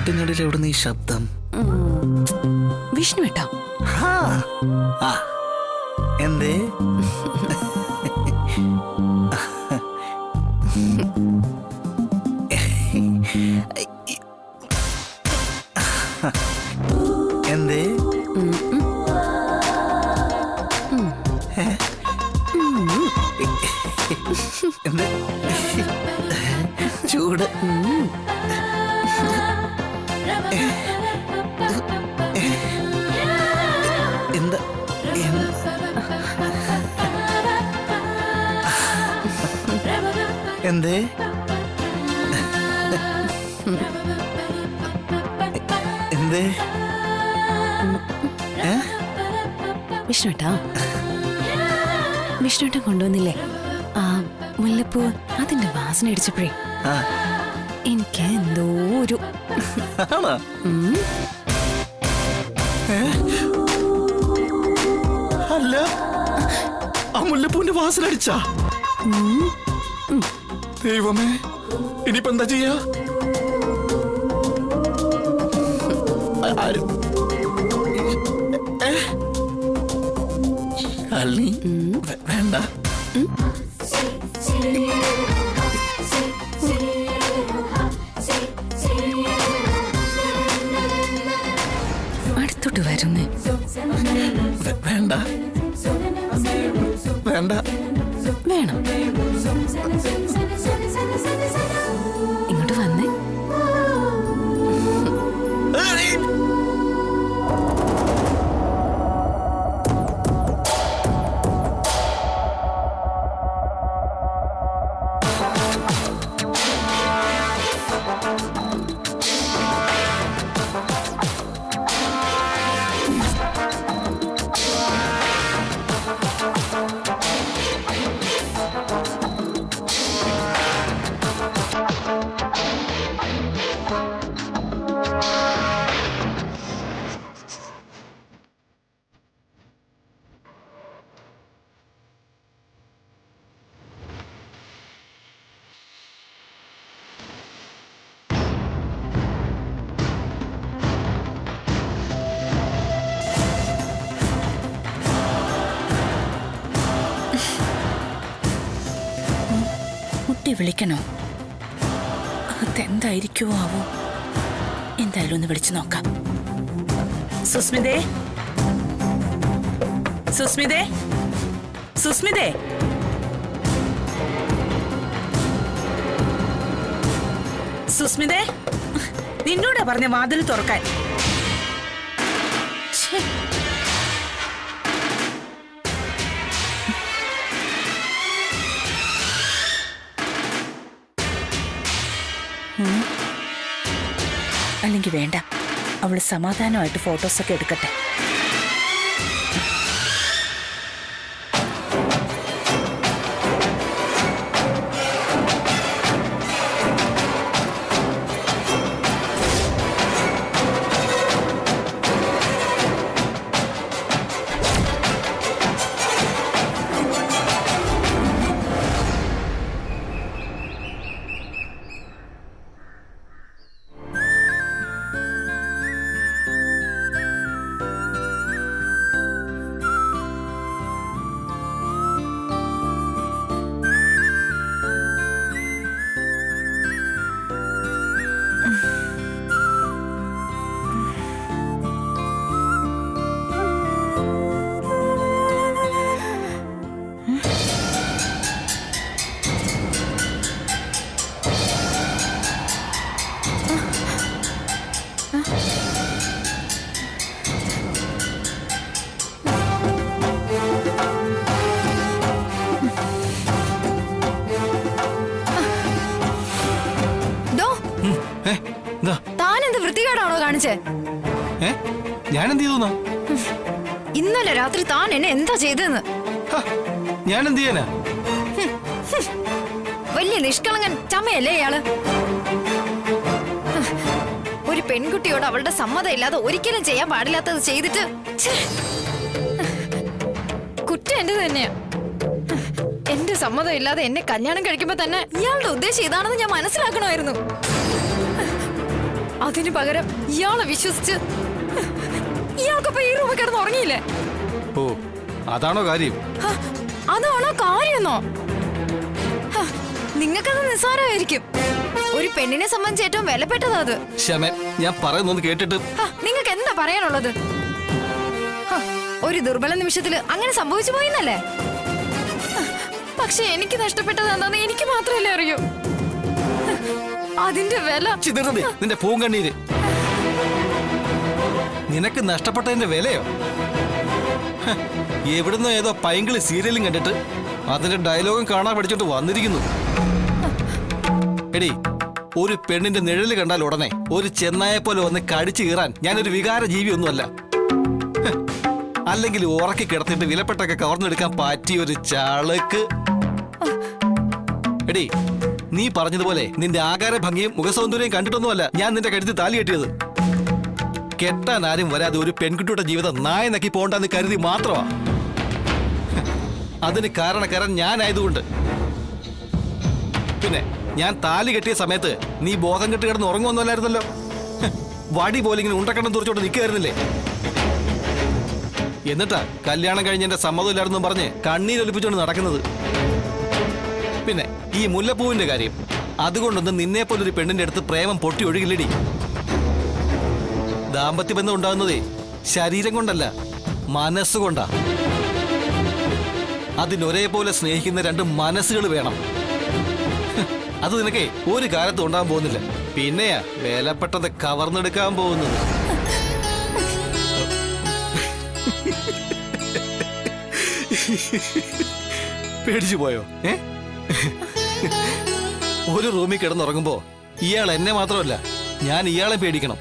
കാട്ടിനടിയിൽ എവിടുന്ന് ഈ ശബ്ദം? വിഷ്ണു ഏട്ടാ. എന്തേ? എന്തേ? എന്ത് ചൂട്? എന്താ? എന്തേ? എന്തേ? വിഷ്ണുട്ടാ, വിഷ്ണുട്ടൻ കൊണ്ടുവന്നില്ലേ ആ മുല്ലപ്പൂ? അതിന്റെ വാസന അടിച്ചപ്പോഴേ എനിക്ക് എന്തോ ഒരു അല്ല, ആ മുല്ലപ്പൂവിന്റെ വാസന അടിച്ചാ? ദൈവമേ, ഇനിയിപ്പോ എന്താ ചെയ്യാ? ആരും അല്ലി വേണ്ട. അടുത്തോട്ട് വരുന്നേ. വേണ്ട വേണ്ട. വേണം. ഇങ്ങോട്ട് വന്നേ. വിളിക്കണോ? അതെന്തായിരിക്കുമോ ആവോ? എന്തായാലും ഒന്ന് വിളിച്ചു നോക്കാം. സുസ്മിതേ, സുസ്മിതേ, സുസ്മിതേ. സുസ്മിതേ, നിന്നോടാ പറഞ്ഞ വാതിൽ തുറക്കാൻ. അല്ലെങ്കിൽ വേണ്ട, അവള് സമാധാനമായിട്ട് ഫോട്ടോസൊക്കെ എടുക്കട്ടെ. താനെന്ത് വൃത്തികേടാണോ കാണിച്ചേ? ഞാൻ എന്ത് ചെയ്തു? ഇന്നലെ രാത്രി താൻ എന്നെ എന്താ ചെയ്തെന്ന്? ഞാൻ എന്ത് ചെയ്യാനാ? വലിയ നിഷ്കളങ്കൻ ചമയല്ലേ ഇയാള്? ഒരു പെൺകുട്ടിയോട് അവളുടെ സമ്മതം ഇല്ലാതെ ഒരിക്കലും ചെയ്യാൻ പാടില്ലാത്തത് ചെയ്തിട്ട് കുറ്റം എന്റെ തന്നെയാ. എന്റെ സമ്മതം ഇല്ലാതെ എന്നെ കല്യാണം കഴിക്കുമ്പോ തന്നെ ഇയാളുടെ ഉദ്ദേശം ഇതാണെന്ന് ഞാൻ മനസ്സിലാക്കണമായിരുന്നു. അതിന് പകരം ഇയാളെ വിശ്വസിച്ച് ഇയാൾക്കപ്പോ ഈ റൂമിൽ കിടന്ന് ഉറങ്ങിയില്ലേ? ഓ അതാണോ കാര്യം? അതാണോ കാര്യമെന്നോ? നിങ്ങൾക്കത് നിസ്സാരമായിരിക്കും. ഒരു പെണ്ണിനെ സംബന്ധിച്ച് ഏറ്റവും വിലപ്പെട്ടതാ അത്. ക്ഷമ, ഞാൻ പറയുന്നൊന്ന് കേട്ടിട്ട്. നിങ്ങൾക്ക് എന്താ പറയാനുള്ളത്? ഒരു ദുർബല നിമിഷത്തില് അങ്ങനെ സംഭവിച്ചു പോയിന്നല്ലേ? പക്ഷെ എനിക്ക് നഷ്ടപ്പെട്ടത് എന്താന്ന് എനിക്ക് മാത്രമല്ലേ അറിയൂ. അതിന്റെ വില. നിന്റെ പൂങ്കണ്ണീര് നിനക്ക് നഷ്ടപ്പെട്ടതിന്റെ വിലയോ? എവിടുന്നോ ഏതോ പൈങ്കിളി സീരിയലും കണ്ടിട്ട് അതിന്റെ ഡയലോഗും കാണാൻ പഠിച്ചോണ്ട് വന്നിരിക്കുന്നു. എടി, ഒരു പെണ്ണിന്റെ നിഴല് കണ്ടാൽ ഉടനെ ഒരു ചെന്നായെ പോലെ വന്ന് കടിച്ചു കീറാൻ ഞാനൊരു വികാര ജീവിയൊന്നുമല്ല. അല്ലെങ്കിൽ ഉറക്കി കിടത്തിട്ട് വിലപ്പെട്ടൊക്കെ കവർന്നെടുക്കാൻ പറ്റിയ ഒരു ചാളക്ക്. എടി, നീ പറഞ്ഞതുപോലെ നിന്റെ ആകാര ഭംഗിയും മുഖസൗന്ദര്യം കണ്ടിട്ടൊന്നുമല്ല ഞാൻ നിന്റെ കഴുത്തിൽ താലി കെട്ടിയത്. കെട്ടാൻ ആരും വരാതെ ഒരു പെൺകുട്ടിയുടെ ജീവിതം നായ നക്കി പോണ്ടെന്ന് കരുതി മാത്രമാ. അതിന് കാരണക്കാരൻ ഞാനായതുകൊണ്ട്. പിന്നെ ഞാൻ താലി കെട്ടിയ സമയത്ത് നീ ബോധം കെട്ട് കിടന്ന് ഉറങ്ങുമൊന്നുമല്ലായിരുന്നല്ലോ. വടി പോലെ ഇങ്ങനെ ഉണ്ടക്കണ്ണം തുറച്ചോണ്ട് നിൽക്കുകയായിരുന്നില്ലേ? എന്നിട്ടാ കല്യാണം കഴിഞ്ഞ എന്റെ സമ്മതമില്ലായിരുന്നു പറഞ്ഞ് കണ്ണീരൊലിപ്പിച്ചോണ്ട് നടക്കുന്നത്. പിന്നെ ഈ മുല്ലപ്പൂവിന്റെ കാര്യം, അതുകൊണ്ടൊന്നും നിന്നെ പോലൊരു പെണ്ണിന്റെ അടുത്ത് പ്രേമം പൊട്ടി ഒഴുകില്ലടി. ദാമ്പത്യ ബന്ധം ഉണ്ടാകുന്നതേ ശരീരം കൊണ്ടല്ല, മനസ്സുകൊണ്ടാ. അതിനൊരേപോലെ സ്നേഹിക്കുന്ന രണ്ട് മനസ്സുകൾ വേണം. അത് നിനക്കേ ഒരു കാലത്തും ഉണ്ടാകാൻ പോകുന്നില്ല. പിന്നെയാ വിലപ്പെട്ടത് കവർന്നെടുക്കാൻ പോകുന്നത്. പേടിച്ചു പോയോ? ഒരു റൂമിൽ കിടന്നുറങ്ങുമ്പോ ഇയാൾ എന്നെ മാത്രമല്ല, ഞാൻ ഇയാളെ പേടിക്കണം.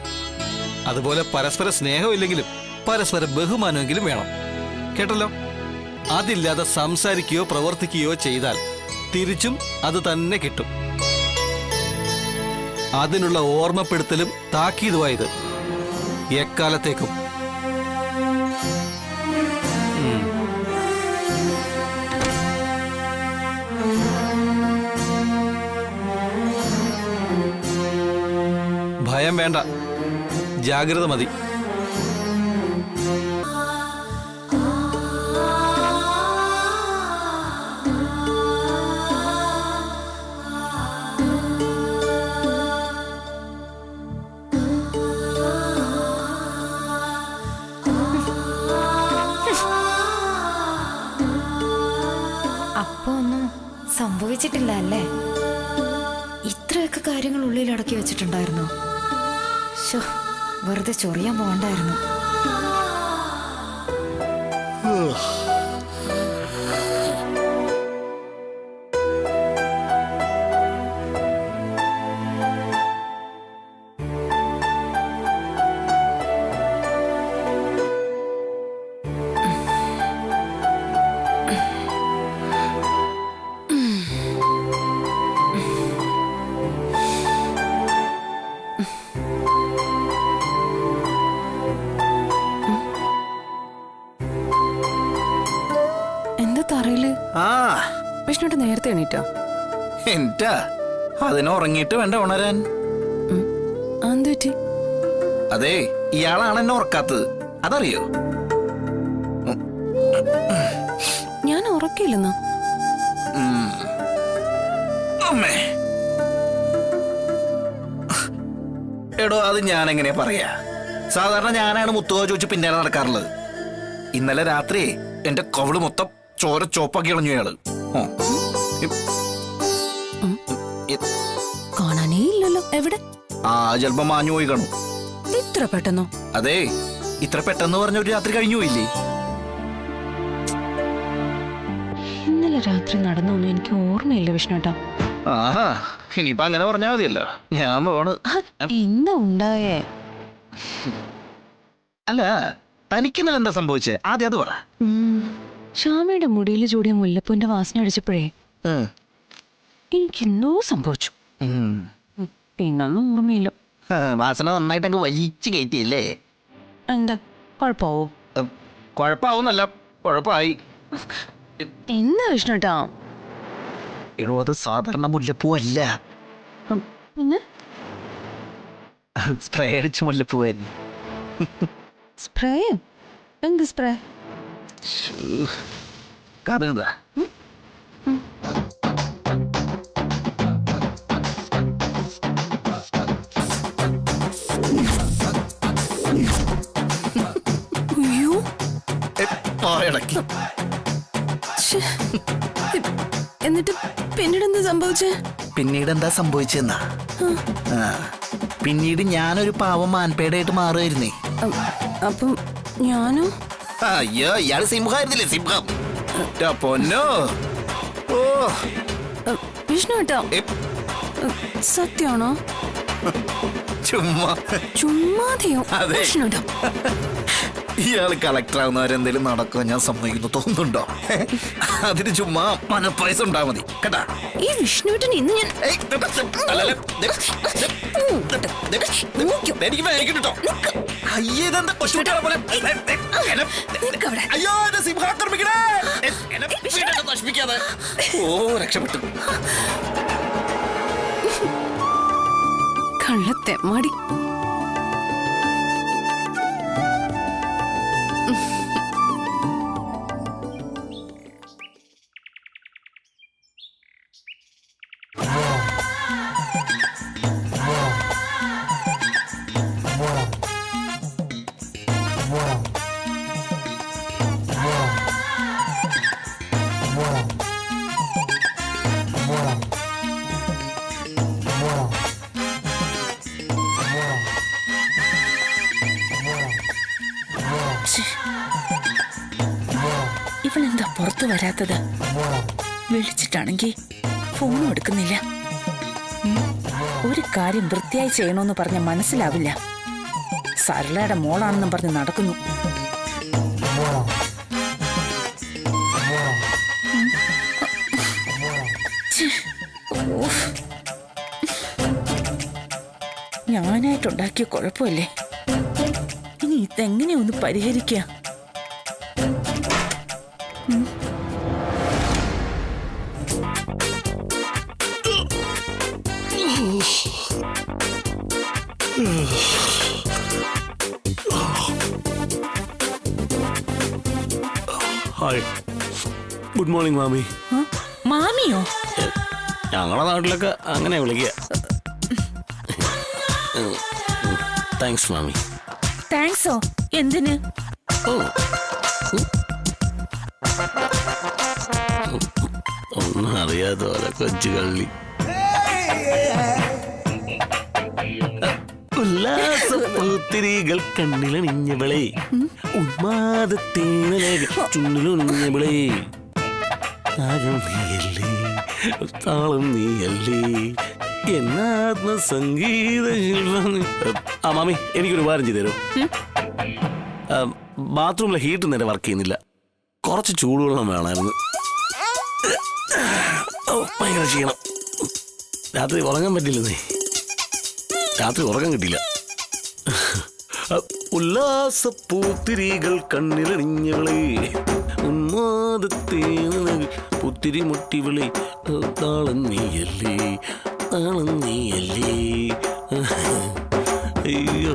അതുപോലെ പരസ്പര സ്നേഹമില്ലെങ്കിലും പരസ്പര ബഹുമാനമെങ്കിലും വേണം. കേട്ടല്ലോ? അതില്ലാതെ സംസാരിക്കുകയോ പ്രവർത്തിക്കുകയോ ചെയ്താൽ തിരിച്ചും അത് തന്നെ കിട്ടും. അതിനുള്ള ഓർമ്മപ്പെടുത്തലും താക്കീതുമായത് എക്കാലത്തേക്കും. ഭയം വേണ്ട, ജാഗ്രത മതി. അപ്പൊ ഒന്നും സംഭവിച്ചിട്ടില്ല അല്ലേ? ഇത്രയൊക്കെ കാര്യങ്ങൾ ഉള്ളിൽ അടക്കി വെച്ചിട്ടുണ്ടായിരുന്നു. വെറുതെ ചൊറിയാൻ പോകണ്ടായിരുന്നു. വിഷ്ണുട്ട് നേരത്തെ എണീറ്റോ? എന്താ അതിന് ഉറങ്ങിയിട്ട് വേണ്ട ഉണരാൻ. അതെ, ഇയാളാണ് എന്നെ ഉറക്കാത്തത്, അതറിയോ? ഞാൻ ഉറക്കില്ലെന്നോ? അമ്മേ, എടോ അത് ഞാൻ എങ്ങനെയാ പറയാ? സാധാരണ ഞാനാണ് മുത്തുക ചോദിച്ച് പിന്നാലെ നടക്കാറുള്ളത്. ഇന്നലെ രാത്രി എന്റെ കവിള് മൊത്തം ചോര ചോപ്പാക്കി കളഞ്ഞു അയാള്. കാണാനേ ഇല്ലല്ലോ. എവിടെ? ചിലപ്പോ മാഞ്ഞു പോയി കാണും. ഇത്ര പെട്ടെന്നോ? അതെ, ഇത്ര പെട്ടെന്ന് പറഞ്ഞ ഒരു രാത്രി കഴിഞ്ഞു പോയില്ലേ? ഇന്നലെ രാത്രി നടന്നൊന്നും എനിക്ക് ഓർമ്മയില്ല വിഷ്ണുട്ടാ. ഇനിയിപ്പോ അങ്ങനെ പറഞ്ഞാ മതിയല്ലോ. ഞാൻ പോണ്. എന്താ ഉണ്ടായേ? അല്ല, തനിക്കിന്നലെ എന്താ സംഭവിച്ചേ? ആദ്യം അത് പറ. ഷാമയുടെ മുടിയിൽ ചൂടിയ മുല്ലപ്പൂന്റെ വാസന അടിച്ചപ്പോഴേ എനിക്കെന്തോ സംഭവിച്ചു. പിന്നൊന്നും ഓർമ്മയില്ല. വാസന നന്നായിട്ടങ്ങ് വലിച്ചു കയറ്റിയല്ലേ? എന്താ കുഴപ്പമാവോ? കുഴപ്പമാവുന്നല്ല, കുഴപ്പമായി. എന്താ വിഷ്ണുട്ടാ? എടോ, അത് സാധാരണ മുല്ലപ്പൂ അല്ല. പിന്നെ സ്പ്രേ അടിച്ച് മുല്ലപ്പൂവായിരുന്നു. സ്പ്രേ എന്ത് സ്പ്രേ? കാണുന്നതാ. അയ്യോ എന്നിട്ട് പിന്നീട് എന്താ സംഭവിച്ചേ? പിന്നീട് എന്താ സംഭവിച്ചെന്നാ? പിന്നീട് ഞാനൊരു പാവം മാൻപേടയായിട്ട് മാറുമായിരുന്നേ. അപ്പം ഞാനോ? അയ്യോ, ഇയാള് സിംഹമായിരുന്നില്ലേ? സിംഹം. പൊന്നോ. ഓ വിഷ്ണു കേട്ടോ, സത്യമാണോ? ചുമ്മാ ചുമ്മാതെയോ? അതെ. വിഷ്ണു കേട്ടോ, ഇയാള് കളക്ടർ ആവുന്നവരെന്തേലും നടക്കുമോ ഞാൻ സമ്മതിക്കുന്നു തോന്നുന്നുണ്ടോ? അതിന് ചുമ്മാ മനപ്പായസം ഉണ്ടാ മതി കേട്ടാ. ഈ വിഷ്ണുവിട്ടൻ ഇന്ന് ഞാൻ എനിക്ക് വേഗിട്ടോ. അയ്യേതെന്താ കൊച്ചുകുട്ടികളെ പോലെ. അയ്യോ, എന്നെ സിംഹാക്രമിക്കണേ. എന്നെ വീടൊക്കെ നശിപ്പിക്കാതെ. ഓ, രക്ഷപ്പെട്ടു. കള്ളത്തെ മടി. ഇവളെന്താ പുറത്തു വരാത്തത്? വിളിച്ചിട്ടാണെങ്കിൽ ഫോണും എടുക്കുന്നില്ല. ഒരു കാര്യം വൃത്തിയായി ചെയ്യണമെന്ന് പറഞ്ഞ മനസ്സിലാവില്ല. സരളയുടെ മോളാണെന്നും പറഞ്ഞ് നടക്കുന്നു. ഞാനായിട്ടുണ്ടാക്കിയ കുഴപ്പമല്ലേ? ഇനി ഇതെങ്ങനെ ഒന്ന് പരിഹരിക്കുക? ഹായ്, ഗുഡ് മോർണിംഗ് മാമി. മാമിയോ? ഞങ്ങളുടെ നാട്ടിലൊക്കെ അങ്ങനെ വിളിക്കുക. താങ്ക്സ് മാമി. താങ്ക്സോ? എന്തിന്? ഓ, ഒന്നും അറിയാത്ത പോലെ കൊച്ചു കള്ളി. ഉല്ലാസപൂത്തിരികൾ കണ്ണിലണിഞ്ഞവളെ, ഉന്മാദത്തേനലേഖ ചുണ്ടിലൊണിഞ്ഞവളെ, താരം നീയല്ലേ, താളം നീയല്ലേ, എന്നാത്മസംഗീത ശില്പം. ആ മാമി, എനിക്കൊരു ഉപകാരം ചെയ്തു തരും. ബാത്റൂമിലെ ഹീറ്റർ നേരെ വർക്ക് ചെയ്യുന്നില്ല. കുറച്ച് ചൂടുവെള്ളം വേണമായിരുന്നു. ഭയങ്കര ക്ഷീണം. രാത്രി ഉറങ്ങാൻ പറ്റില്ലെന്നേ. രാത്രി ഉറക്കം കിട്ടില്ല. ഉല്ലാസപ്പൂത്തിരികൾ കണ്ണിലണിഞ്ഞവളെ, ഉന്മാദത്തേന പുത്തിരി മുട്ടിവളെ, താളം നീയല്ലേ, താളം നീയല്ലേ. അയ്യോ,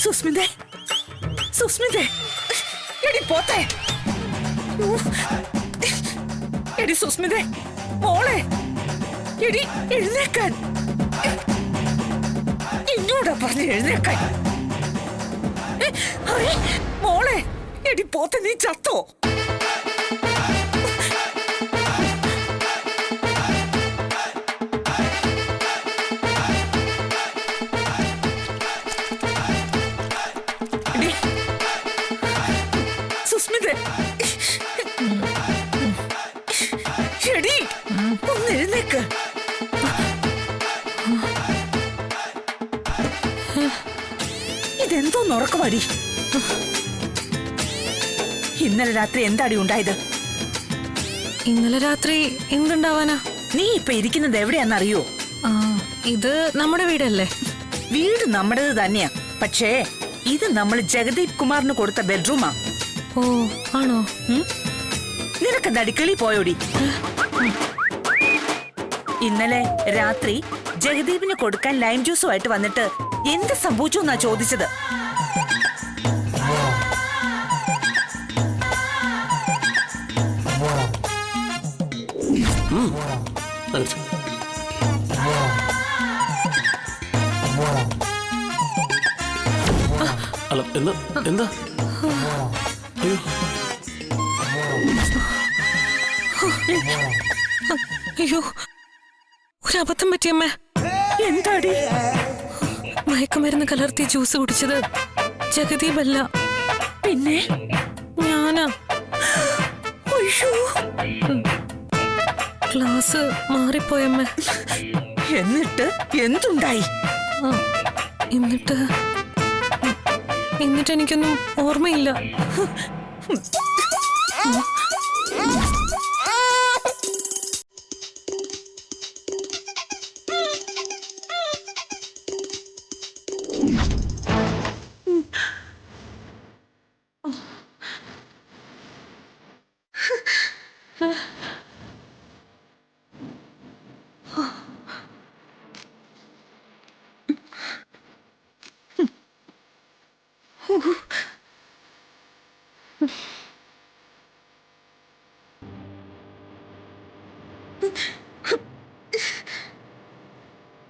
സുസ്മിതേ, സുസ്മിതേ, എടി പോത്തെ. എടി സുസ്മിതേ, മോളെ, എടി എഴുന്നേക്കാൻ. എന്നോടാ പറഞ്ഞ് എഴുന്നേക്കാൻ. മോളെ, എടി പോത്തെ, നീ ചത്തോ? സുസ്മിതേ, എടി ഒന്ന് എഴുന്നേക്ക്. ഇതെന്തോ ഉറക്കമാടി. ഇന്നലെ രാത്രി എന്താടി ഉണ്ടായത്? ഇന്നലെ രാത്രി എന്തുണ്ടാവാനാ? നീ ഇപ്പൊ ഇരിക്കുന്നത് എവിടെയാന്നറിയോ? ആ, ഇത് നമ്മുടെ വീടല്ലേ? വീട് നമ്മുടേത് തന്നെയാ. പക്ഷേ ഇത് നമ്മൾ ജഗദീപ് കുമാറിന് കൊടുത്ത ബെഡ്റൂമാ. ഓ ആണോ? നിനക്കെന്താടി കിളി പോയോടി? ഇന്നലെ രാത്രി ജഗദീപിന് കൊടുക്കാൻ ലൈം ജ്യൂസുമായിട്ട് വന്നിട്ട് എന്ത് സംഭവിച്ചു എന്നാ ചോദിച്ചത്. അല്ല എന്താ എന്താ അയ്യോ അയ്യോ, ഒരബദ്ധം പറ്റിയമ്മേ. എന്താടി? മയക്കുമരുന്ന് കലർത്തി ജ്യൂസ് കുടിച്ചത് ജഗദീപല്ല, പിന്നെ ഞാനാ. അയ്യോ, ക്ലാസ് മാറിപ്പോയമ്മേ. എന്നിട്ട് എന്തുണ്ടായി? ആ, എന്നിട്ട് എനിക്കൊന്നും ഓർമ്മയില്ല.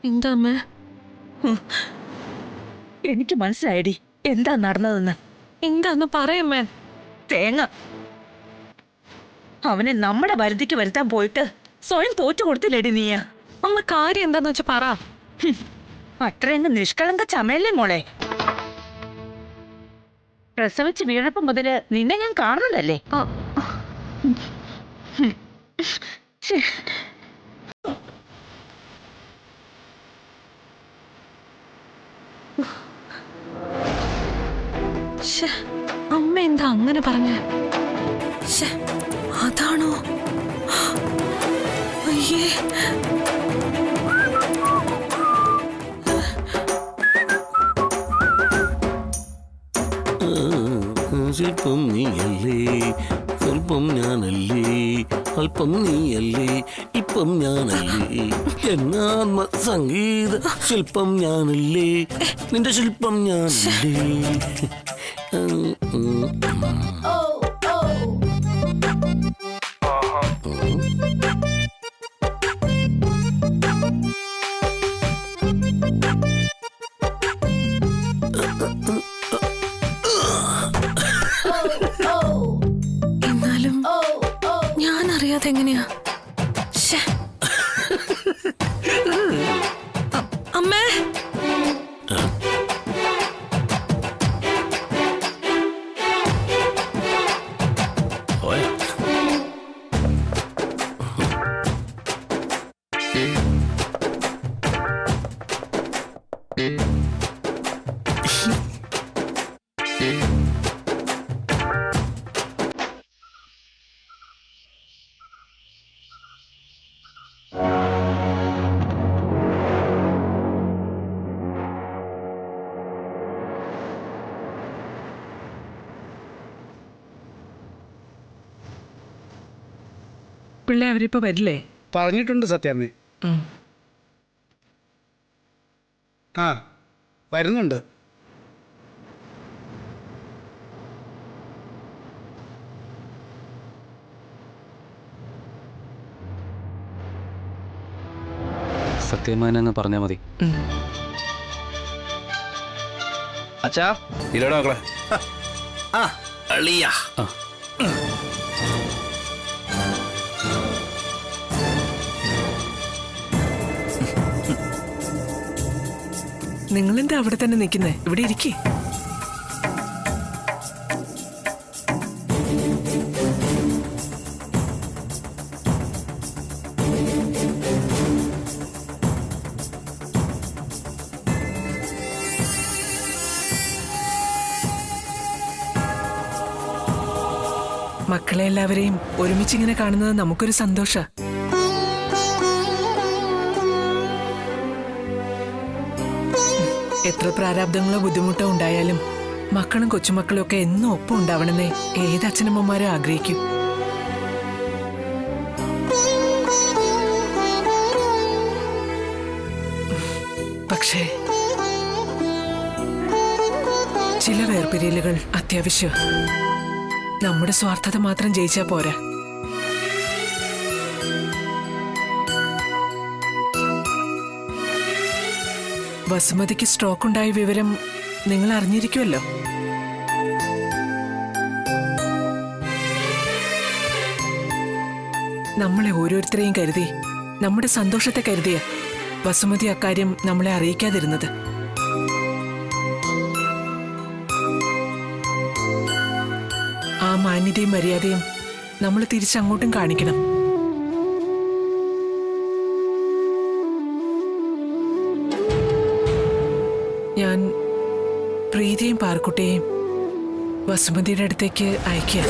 എന്താ അമ്മേ? എനിക്ക് മനസ്സിലായടി എന്താ നടന്നതെന്ന്. എന്താന്ന് പറയമ്മേ. തേങ്ങ അവനെ നമ്മുടെ വരുതിക്ക് വരുത്താൻ പോയിട്ട് സ്വയം തോറ്റു കൊടുത്തില്ലേടി നീയ. അമ്മ കാര്യം എന്താന്ന് വെച്ചാ പറ. അത്രയങ്ങ് നിഷ്കളങ്ക ചമയല്ലേ മോളെ. പ്രസവിച്ച് വീഴപ്പം മുതല് നിന്നെ ഞാൻ കാണുന്നതല്ലേ. അമ്മ എന്താ അങ്ങനെ പറഞ്ഞ? അതാണോ? അയ്യേ, ശില്പം നീയല്ലേ, സ്വല്പം ഞാനല്ലേ, അല്പം നീയല്ലേ, ഇപ്പം ഞാനല്ലേ, എന്നാത്മ സംഗീത ശില്പം ഞാനല്ലേ, നിന്റെ ശില്പം ഞാനല്ലേ. എന്നാലും ഞാൻ അറിയാതെ എങ്ങനെയാ? അമ്മേ, പിള്ളേ അവരിപ്പോ വരില്ലേ? പറഞ്ഞിട്ടുണ്ട് സത്യാമ്മേ. ആ വരുന്നുണ്ട്. സത്യമാനങ്ങ് പറഞ്ഞാ മതി. അച്ഛാ ഇല്ലടാ മക്കളെ. ആ അളിയ നിങ്ങളെന്താ അവിടെ തന്നെ നിൽക്കുന്നേ? ഇവിടെ ഇരിക്കേ. മക്കളെ എല്ലാവരെയും ഒരുമിച്ചിങ്ങനെ കാണുന്നത് നമുക്കൊരു സന്തോഷ. എത്ര പ്രാരാബ്ദങ്ങളോ ബുദ്ധിമുട്ടോ ഉണ്ടായാലും മക്കളും കൊച്ചുമക്കളും ഒക്കെ എന്നും ഒപ്പം ഉണ്ടാവണമെന്നേ ഏതച്ഛനമ്മമാരും ആഗ്രഹിക്കും. പക്ഷേ ചില വേർപിരിയലുകൾ അത്യാവശ്യം. നമ്മുടെ സ്വാർത്ഥത മാത്രം ജയിച്ചാ പോരാ. വസുമതിക്ക് സ്ട്രോക്ക് ഉണ്ടായ വിവരം നിങ്ങൾ അറിഞ്ഞിരിക്കുമല്ലോ. നമ്മളെ ഓരോരുത്തരെയും കരുതി, നമ്മുടെ സന്തോഷത്തെ കരുതിയ വസുമതി അക്കാര്യം നമ്മളെ അറിയിക്കാതിരുന്നത്. ആ മാന്യതയും മര്യാദയും നമ്മൾ തിരിച്ചങ്ങോട്ടും കാണിക്കണം. ഞാൻ പ്രീതിയും പാർക്കുട്ടിയെയും വസുമതിയുടെ അടുത്തേക്ക് അയക്കുക.